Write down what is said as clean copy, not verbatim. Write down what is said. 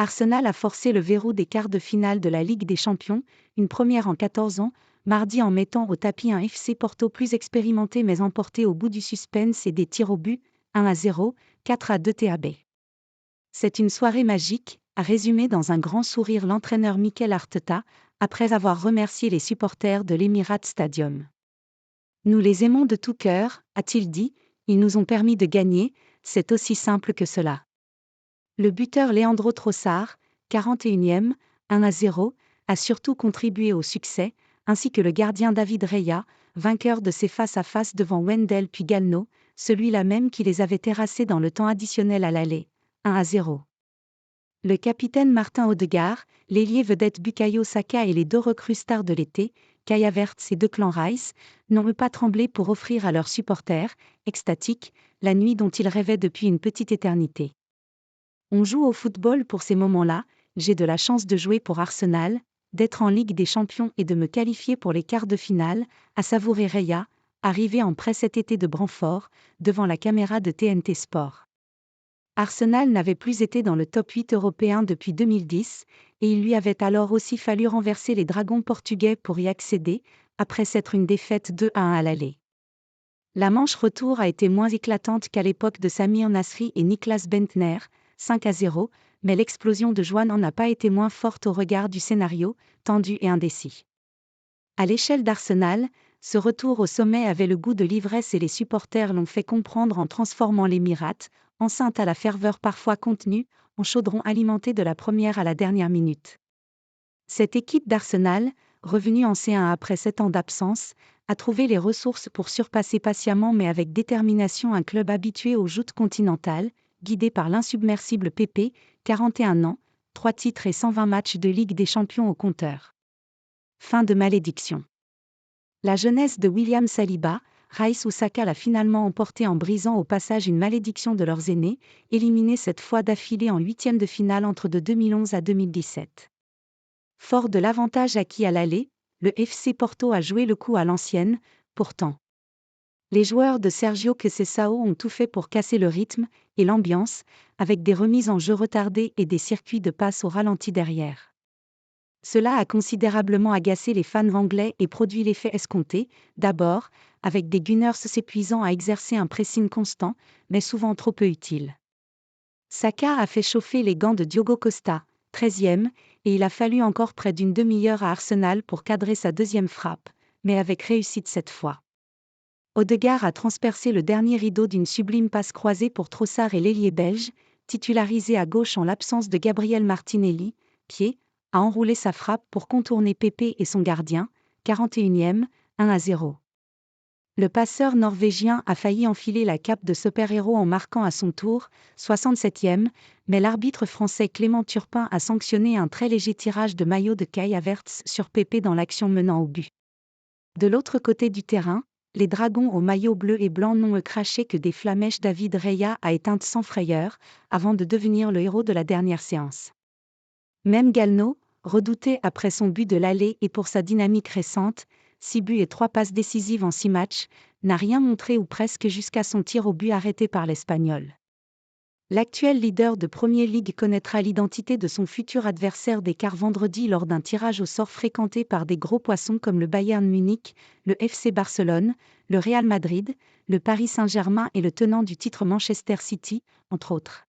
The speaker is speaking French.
Arsenal a forcé le verrou des quarts de finale de la Ligue des Champions, une première en 14 ans, mardi en mettant au tapis un FC Porto plus expérimenté mais emporté au bout du suspense et des tirs au but, 1-0, 4-2 TAB. C'est une soirée magique, a résumé dans un grand sourire l'entraîneur Mikel Arteta, après avoir remercié les supporters de l'Emirates Stadium. Nous les aimons de tout cœur, a-t-il dit, ils nous ont permis de gagner, c'est aussi simple que cela. Le buteur Leandro Trossard, 41e, 1-0, a surtout contribué au succès, ainsi que le gardien David Raya, vainqueur de ses face-à-face devant Wendell puis Galno, celui-là même qui les avait terrassés dans le temps additionnel à l'aller, 1-0. Le capitaine Martin Odegaard, l'ailier vedette Bukayo Saka et les deux recrues stars de l'été, Kai Havertz et Declan Rice, n'ont pas tremblé pour offrir à leurs supporters, extatiques, la nuit dont ils rêvaient depuis une petite éternité. On joue au football pour ces moments-là, j'ai de la chance de jouer pour Arsenal, d'être en Ligue des Champions et de me qualifier pour les quarts de finale, a savouré Raya, arrivé en prêt cet été de Brentford, devant la caméra de TNT Sport. Arsenal n'avait plus été dans le top 8 européen depuis 2010, et il lui avait alors aussi fallu renverser les Dragons portugais pour y accéder, après s'être une défaite 2-1 à l'aller. La manche retour a été moins éclatante qu'à l'époque de Samir Nasri et Niklas Bentner, 5-0, mais l'explosion de joie n'en a pas été moins forte au regard du scénario, tendu et indécis. À l'échelle d'Arsenal, ce retour au sommet avait le goût de l'ivresse et les supporters l'ont fait comprendre en transformant l'Émirate, enceinte à la ferveur parfois contenue, en chaudron alimenté de la première à la dernière minute. Cette équipe d'Arsenal, revenue en C1 après 7 ans d'absence, a trouvé les ressources pour surpasser patiemment mais avec détermination un club habitué aux joutes continentales, guidé par l'insubmersible Pepe, 41 ans, 3 titres et 120 matchs de Ligue des Champions au compteur. Fin de malédiction. La jeunesse de William Saliba, Rice ou Saka l'a finalement emporté en brisant au passage une malédiction de leurs aînés, éliminés cette fois d'affilée en huitième de finale entre de 2011 à 2017. Fort de l'avantage acquis à l'aller, le FC Porto a joué le coup à l'ancienne, pourtant. Les joueurs de Sergio Conceição ont tout fait pour casser le rythme et l'ambiance, avec des remises en jeu retardées et des circuits de passe au ralenti derrière. Cela a considérablement agacé les fans anglais et produit l'effet escompté, d'abord, avec des Gunners s'épuisant à exercer un pressing constant, mais souvent trop peu utile. Saka a fait chauffer les gants de Diogo Costa, 13e, et il a fallu encore près d'une demi-heure à Arsenal pour cadrer sa deuxième frappe, mais avec réussite cette fois. Odegaard a transpercé le dernier rideau d'une sublime passe croisée pour Trossard et l'ailier belge, titularisé à gauche en l'absence de Gabriel Martinelli, qui a enroulé sa frappe pour contourner Pepe et son gardien, 41e, 1-0. Le passeur norvégien a failli enfiler la cape de super-héros en marquant à son tour, 67e, mais l'arbitre français Clément Turpin a sanctionné un très léger tirage de maillot de Kai Havertz sur Pepe dans l'action menant au but. De l'autre côté du terrain, les Dragons au maillot bleu et blanc n'ont craché que des flamèches. David Raya a éteint sans frayeur, avant de devenir le héros de la dernière séance. Même Galno, redouté après son but de l'aller et pour sa dynamique récente, 6 buts et 3 passes décisives en 6 matchs, n'a rien montré ou presque jusqu'à son tir au but arrêté par l'Espagnol. L'actuel leader de Premier League connaîtra l'identité de son futur adversaire des quarts vendredi lors d'un tirage au sort fréquenté par des gros poissons comme le Bayern Munich, le FC Barcelone, le Real Madrid, le Paris Saint-Germain et le tenant du titre Manchester City, entre autres.